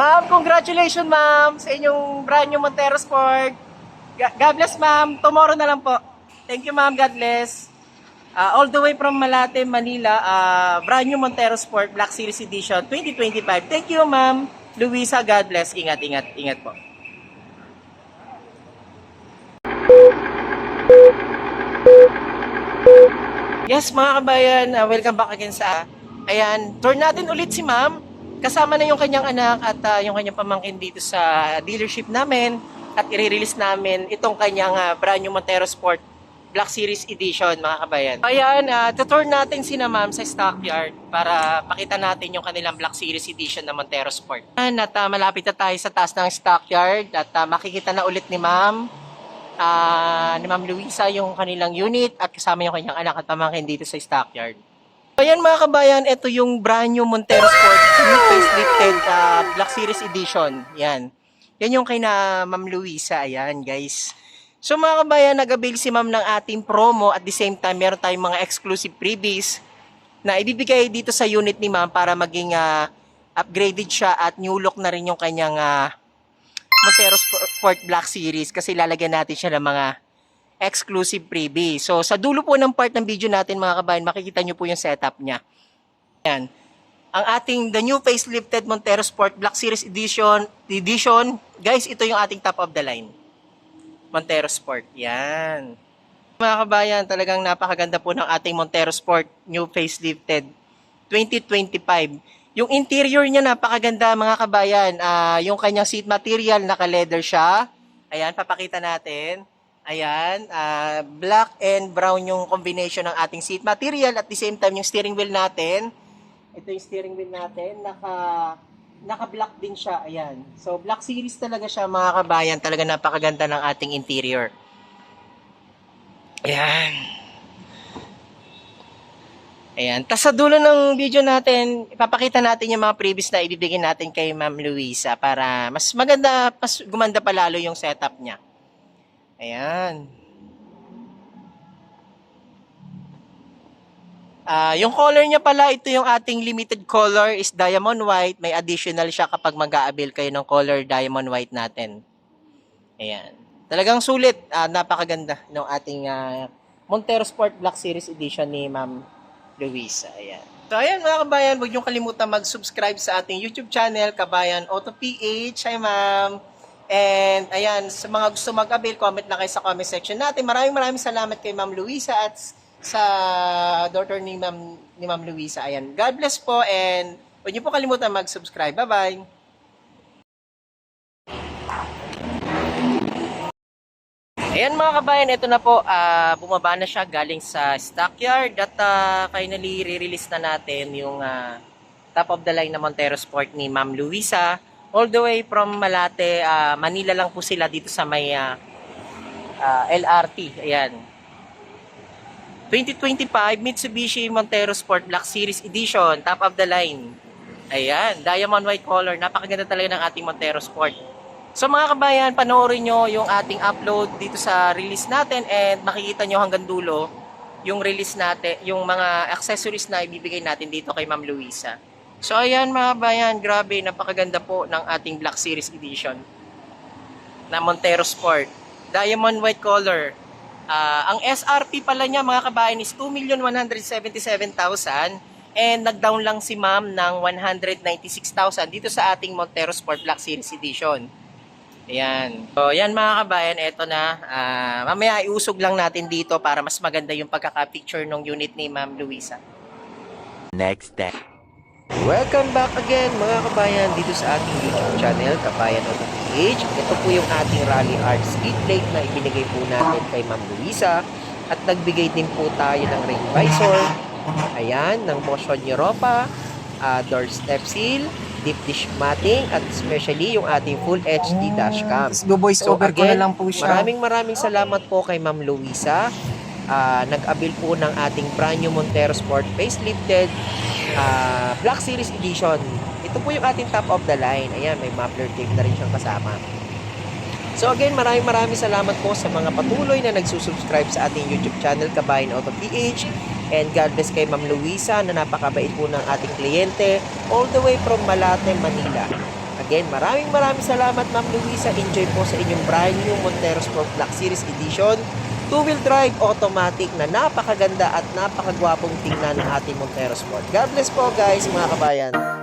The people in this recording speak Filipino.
Ma'am, congratulations ma'am sa inyong brand new Montero Sport. God bless ma'am. Tomorrow na lang po. Thank you ma'am. God bless. All the way from Malate, Manila, brand new Montero Sport Black Series Edition 2025. Thank you ma'am. Luisa, God bless. Ingat, ingat, ingat po. Yes mga kabayan, welcome back again sa ayan, tour natin ulit si ma'am. Kasama na yung kanyang anak at yung kanyang pamangkin dito sa dealership namin at i-release namin itong kanyang brand new Montero Sport Black Series Edition mga kabayan. Ayan, tutour natin si na ma'am sa stockyard para pakita natin yung kanilang Black Series Edition na Montero Sport. At malapit na tayo sa taas ng stockyard at makikita na ulit ni ma'am Luisa yung kanilang unit at kasama yung kanyang anak at pamangkin dito sa stockyard. Ayan mga kabayan, ito yung brand new Montero Sport new facelifted Black Series Edition. Yan. Yan yung kay na Ma'am Luisa. Ayan guys. So mga kabayan, nag-avail si ma'am ng ating promo at the same time meron tayong mga exclusive freebies na ibibigay dito sa unit ni ma'am para maging upgraded siya at new look na rin yung kanyang Montero Sport Black Series kasi lalagyan natin siya ng mga exclusive freebie. So sa dulo po ng part ng video natin mga kabayan, makikita nyo po yung setup niya. Ayan. Ang ating the new facelifted Montero Sport Black Series Edition, guys, ito yung ating top of the line. Montero Sport. Yan. Mga kabayan, talagang napakaganda po ng ating Montero Sport new facelifted 2025. Yung interior niya napakaganda mga kabayan. Yung kanyang seat material, naka-leather siya. Ayan, papakita natin. Ayan, black and brown yung combination ng ating seat material. At the same time, yung steering wheel natin. Ito yung steering wheel natin. Naka-black din siya. Ayan. So, Black Series talaga siya mga kabayan. Talaga napakaganda ng ating interior. Ayan. Ayan. Tas sa dulo ng video natin, ipapakita natin yung mga previous na ibibigay natin kay Ma'am Luisa para mas maganda, mas gumanda pa lalo yung setup niya. Ayan. Yung color niya pala, ito yung ating limited color is diamond white. May additional siya kapag mag-a-avail kayo ng color diamond white natin. Ayan. Talagang sulit. Napakaganda ng ating Montero Sport Black Series Edition ni Ma'am Luisa. Ayan. So ayan mga kabayan, huwag niyong kalimutan mag-subscribe sa ating YouTube channel, Kabayan Auto PH. Hi ma'am. And ayan, sa mga gusto mag-avail, comment na kayo sa comment section natin. Maraming salamat kay Ma'am Luisa at sa daughter ni Ma'am Luisa. Ayan. God bless po and huwag niyo po kalimutan mag-subscribe. Bye-bye. Ayan mga kabayan, ito na po, bumaba na siya galing sa stockyard at finally re-release na natin yung top of the line na Montero Sport ni Ma'am Luisa. All the way from Malate, Manila lang po sila dito sa may LRT. Ayan. 2025 Mitsubishi Montero Sport Black Series Edition, top of the line. Ayan, diamond white color. Napakaganda talaga ng ating Montero Sport. So mga kabayan, panoorin nyo yung ating upload dito sa release natin and makikita nyo hanggang dulo yung release natin, yung mga accessories na ibibigay natin dito kay Ma'am Luisa. So ayan mga kabayan, grabe, napakaganda po ng ating Black Series Edition na Montero Sport. Diamond white color. Ang SRP pala niya mga kabayan is 2,177,000 and nag-down lang si Ma'am ng 196,000 dito sa ating Montero Sport Black Series Edition. Ayan. So, yan mga kabayan, eto na. Mamaya iusog lang natin dito para mas maganda yung pagkaka-picture ng unit ni Ma'am Luisa. Next day. Welcome back again mga kabayan dito sa ating YouTube channel, Kabayan Auto PH. Ito po yung ating Rally Art skid plate na ibinigay po natin kay Ma'am Luisa. At nagbigay din po tayo ng rain visor. Ayan, ng Motion Europa, door step seal, deep dish matting, at especially yung ating full HD dashcam. Voice over ko na lang po siya. Maraming salamat po kay Ma'am Luisa. Nag-avail po ng ating brand new Montero Sport facelifted Black Series Edition. Ito po yung ating top of the line. Ayan, may muffler tape na rin siyang kasama. So again, maraming salamat po sa mga patuloy na nagsusubscribe sa ating YouTube channel, Kabayan Auto PH. And God bless kay Ma'am Luisa na napakabait po ng ating kliyente all the way from Malate, Manila. Again, maraming salamat Ma'am Luisa. Enjoy po sa inyong brand new Montero Sport Black Series Edition. Two-wheel drive automatic na napakaganda at napakagwapong tingnan ng ating Montero Sport. God bless po guys mga kabayan.